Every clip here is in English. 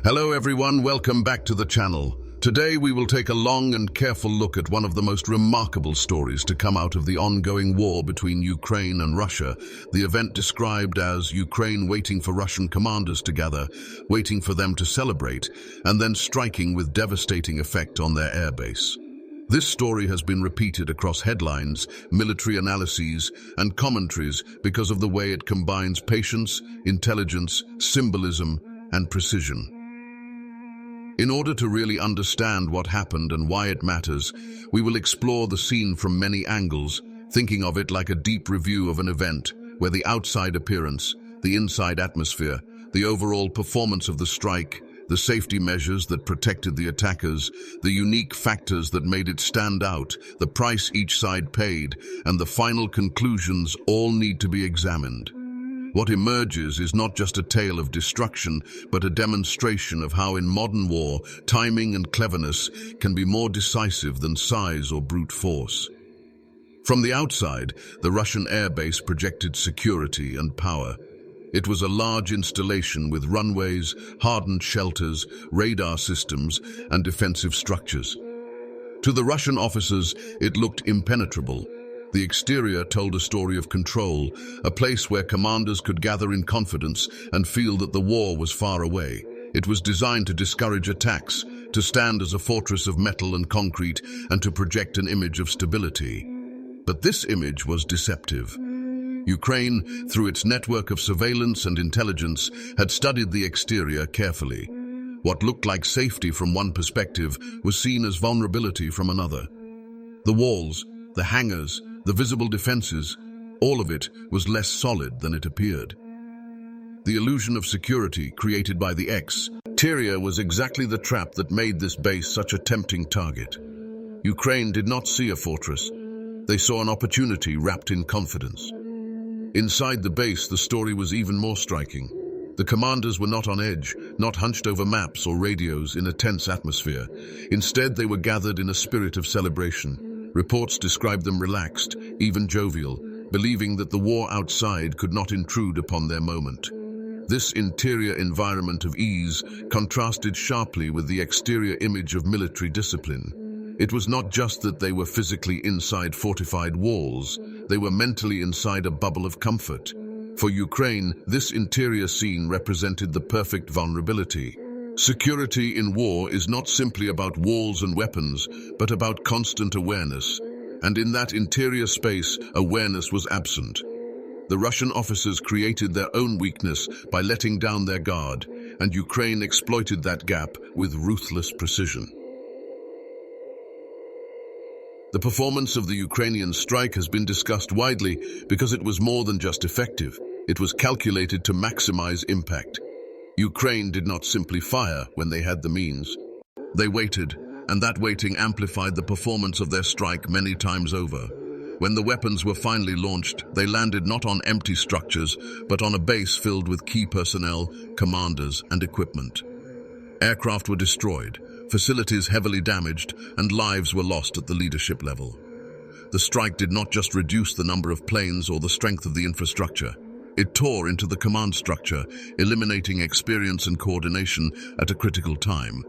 Hello everyone, welcome back to the channel. Today we will take a long and careful look at one of the most remarkable stories to come out of the ongoing war between Ukraine and Russia, the event described as Ukraine waiting for Russian commanders to gather, waiting for them to celebrate, and then striking with devastating effect on their airbase. This story has been repeated across headlines, military analyses, and commentaries because of the way it combines patience, intelligence, symbolism, and precision. In order to really understand what happened and why it matters, we will explore the scene from many angles, thinking of it like a deep review of an event, where the outside appearance, the inside atmosphere, the overall performance of the strike, the safety measures that protected the attackers, the unique factors that made it stand out, the price each side paid, and the final conclusions all need to be examined. What emerges is not just a tale of destruction, but a demonstration of how in modern war, timing and cleverness can be more decisive than size or brute force. From the outside, the Russian airbase projected security and power. It was a large installation with runways, hardened shelters, radar systems, and defensive structures. To the Russian officers, it looked impenetrable. The exterior told a story of control, a place where commanders could gather in confidence and feel that the war was far away. It was designed to discourage attacks, to stand as a fortress of metal and concrete, and to project an image of stability. But this image was deceptive. Ukraine, through its network of surveillance and intelligence, had studied the exterior carefully. What looked like safety from one perspective was seen as vulnerability from another. The walls, the hangars, the visible defenses, all of it was less solid than it appeared. The illusion of security created by the exterior was exactly the trap that made this base such a tempting target. Ukraine did not see a fortress. They saw an opportunity wrapped in confidence. Inside the base, the story was even more striking. The commanders were not on edge, not hunched over maps or radios in a tense atmosphere. Instead, they were gathered in a spirit of celebration. Reports described them relaxed, even jovial, believing that the war outside could not intrude upon their moment. This interior environment of ease contrasted sharply with the exterior image of military discipline. It was not just that they were physically inside fortified walls, they were mentally inside a bubble of comfort. For Ukraine, this interior scene represented the perfect vulnerability. Security in war is not simply about walls and weapons, but about constant awareness. And in that interior space, awareness was absent. The Russian officers created their own weakness by letting down their guard, and Ukraine exploited that gap with ruthless precision. The performance of the Ukrainian strike has been discussed widely because it was more than just effective. It was calculated to maximize impact. Ukraine did not simply fire when they had the means. They waited, and that waiting amplified the performance of their strike many times over. When the weapons were finally launched, they landed not on empty structures, but on a base filled with key personnel, commanders, and equipment. Aircraft were destroyed, facilities heavily damaged, and lives were lost at the leadership level. The strike did not just reduce the number of planes or the strength of the infrastructure. It tore into the command structure, eliminating experience and coordination at a critical time.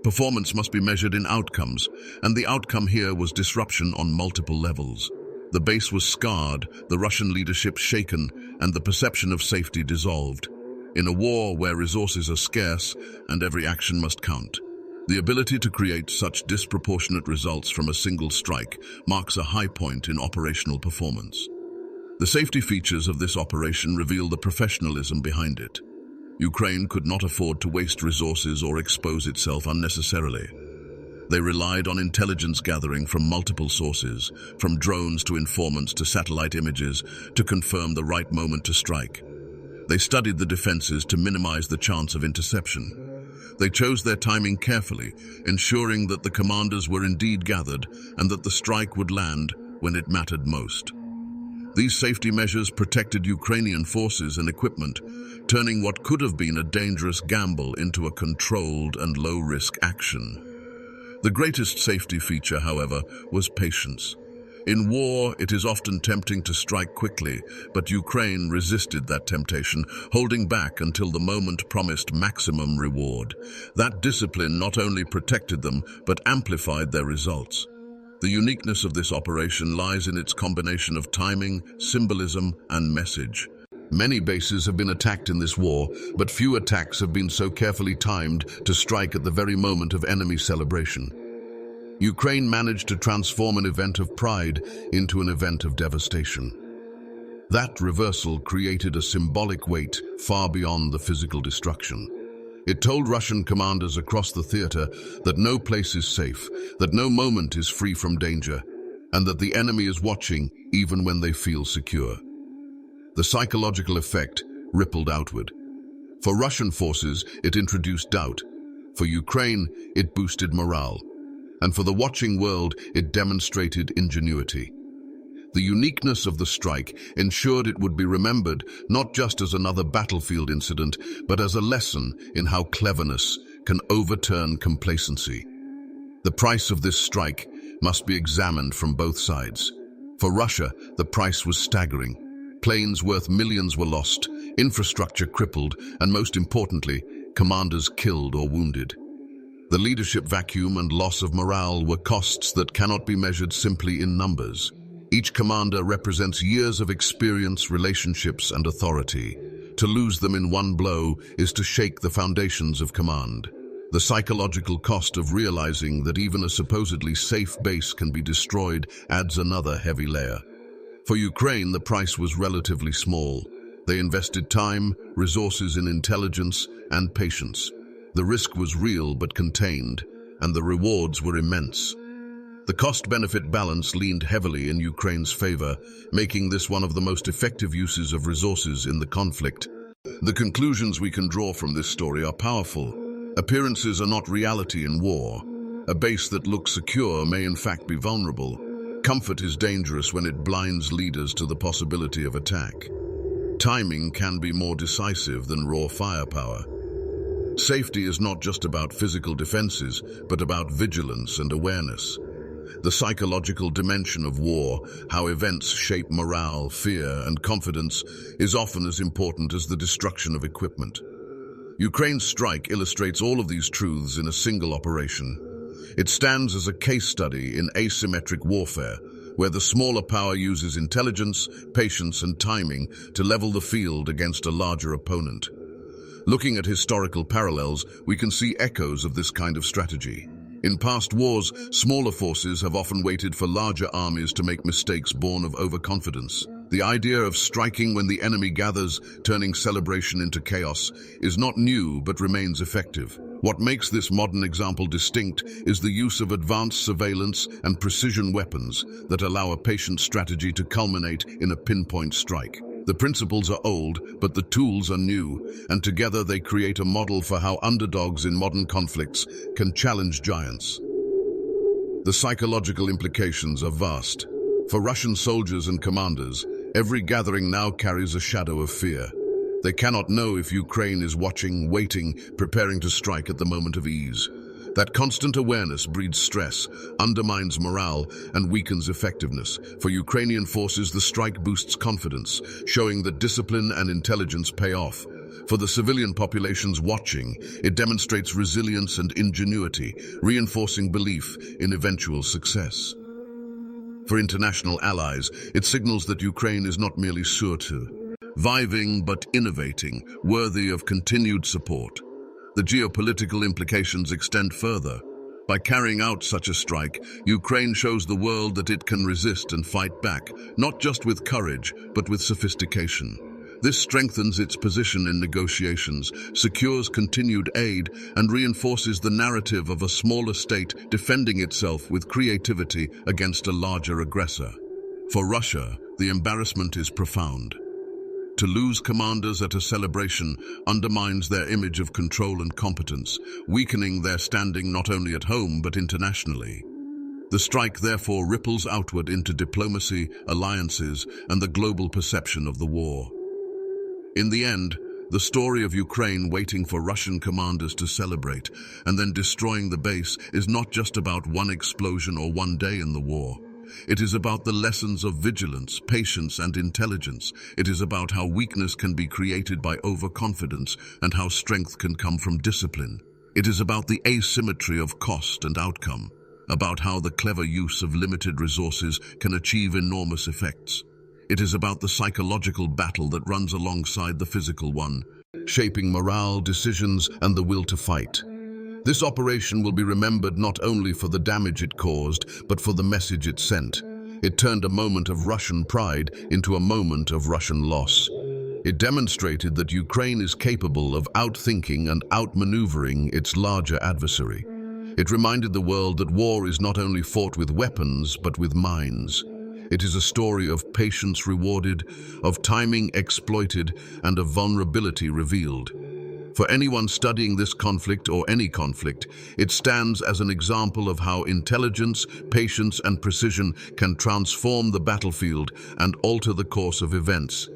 Performance must be measured in outcomes, and the outcome here was disruption on multiple levels. The base was scarred, the Russian leadership shaken, and the perception of safety dissolved. In a war where resources are scarce and every action must count, the ability to create such disproportionate results from a single strike marks a high point in operational performance. The safety features of this operation reveal the professionalism behind it. Ukraine could not afford to waste resources or expose itself unnecessarily. They relied on intelligence gathering from multiple sources, from drones to informants to satellite images, to confirm the right moment to strike. They studied the defenses to minimize the chance of interception. They chose their timing carefully, ensuring that the commanders were indeed gathered and that the strike would land when it mattered most. These safety measures protected Ukrainian forces and equipment, turning what could have been a dangerous gamble into a controlled and low-risk action. The greatest safety feature, however, was patience. In war, it is often tempting to strike quickly, but Ukraine resisted that temptation, holding back until the moment promised maximum reward. That discipline not only protected them, but amplified their results. The uniqueness of this operation lies in its combination of timing, symbolism, and message. Many bases have been attacked in this war, but few attacks have been so carefully timed to strike at the very moment of enemy celebration. Ukraine managed to transform an event of pride into an event of devastation. That reversal created a symbolic weight far beyond the physical destruction. It told Russian commanders across the theater that no place is safe, that no moment is free from danger, and that the enemy is watching even when they feel secure. The psychological effect rippled outward. For Russian forces, it introduced doubt. For Ukraine, it boosted morale. And for the watching world, it demonstrated ingenuity. The uniqueness of the strike ensured it would be remembered not just as another battlefield incident, but as a lesson in how cleverness can overturn complacency. The price of this strike must be examined from both sides. For Russia, the price was staggering. Planes worth millions were lost, infrastructure crippled, and most importantly, commanders killed or wounded. The leadership vacuum and loss of morale were costs that cannot be measured simply in numbers. Each commander represents years of experience, relationships, and authority. To lose them in one blow is to shake the foundations of command. The psychological cost of realizing that even a supposedly safe base can be destroyed adds another heavy layer. For Ukraine, the price was relatively small. They invested time, resources in intelligence, and patience. The risk was real but contained, and the rewards were immense. The cost-benefit balance leaned heavily in Ukraine's favor, making this one of the most effective uses of resources in the conflict. The conclusions we can draw from this story are powerful. Appearances are not reality in war. A base that looks secure may in fact be vulnerable. Comfort is dangerous when it blinds leaders to the possibility of attack. Timing can be more decisive than raw firepower. Safety is not just about physical defenses, but about vigilance and awareness. The psychological dimension of war, how events shape morale, fear, and confidence, is often as important as the destruction of equipment. Ukraine's strike illustrates all of these truths in a single operation. It stands as a case study in asymmetric warfare, where the smaller power uses intelligence, patience, and timing to level the field against a larger opponent. Looking at historical parallels, we can see echoes of this kind of strategy. In past wars, smaller forces have often waited for larger armies to make mistakes born of overconfidence. The idea of striking when the enemy gathers, turning celebration into chaos, is not new but remains effective. What makes this modern example distinct is the use of advanced surveillance and precision weapons that allow a patient strategy to culminate in a pinpoint strike. The principles are old, but the tools are new, and together they create a model for how underdogs in modern conflicts can challenge giants. The psychological implications are vast. For Russian soldiers and commanders, every gathering now carries a shadow of fear. They cannot know if Ukraine is watching, waiting, preparing to strike at the moment of ease. That constant awareness breeds stress, undermines morale, and weakens effectiveness. For Ukrainian forces, the strike boosts confidence, showing that discipline and intelligence pay off. For the civilian populations watching, it demonstrates resilience and ingenuity, reinforcing belief in eventual success. For international allies, it signals that Ukraine is not merely surviving but innovating, worthy of continued support. The geopolitical implications extend further. By carrying out such a strike, Ukraine shows the world that it can resist and fight back, not just with courage, but with sophistication. This strengthens its position in negotiations, secures continued aid, and reinforces the narrative of a smaller state defending itself with creativity against a larger aggressor. For Russia, the embarrassment is profound. To lose commanders at a celebration undermines their image of control and competence, weakening their standing not only at home but internationally. The strike therefore ripples outward into diplomacy, alliances, and the global perception of the war. In the end, the story of Ukraine waiting for Russian commanders to celebrate and then destroying the base is not just about one explosion or one day in the war. It is about the lessons of vigilance, patience, and intelligence. It is about how weakness can be created by overconfidence and how strength can come from discipline. It is about the asymmetry of cost and outcome, about how the clever use of limited resources can achieve enormous effects. It is about the psychological battle that runs alongside the physical one, shaping morale, decisions, and the will to fight. This operation will be remembered not only for the damage it caused, but for the message it sent. It turned a moment of Russian pride into a moment of Russian loss. It demonstrated that Ukraine is capable of outthinking and outmaneuvering its larger adversary. It reminded the world that war is not only fought with weapons, but with minds. It is a story of patience rewarded, of timing exploited, and of vulnerability revealed. For anyone studying this conflict or any conflict, it stands as an example of how intelligence, patience, and precision can transform the battlefield and alter the course of events.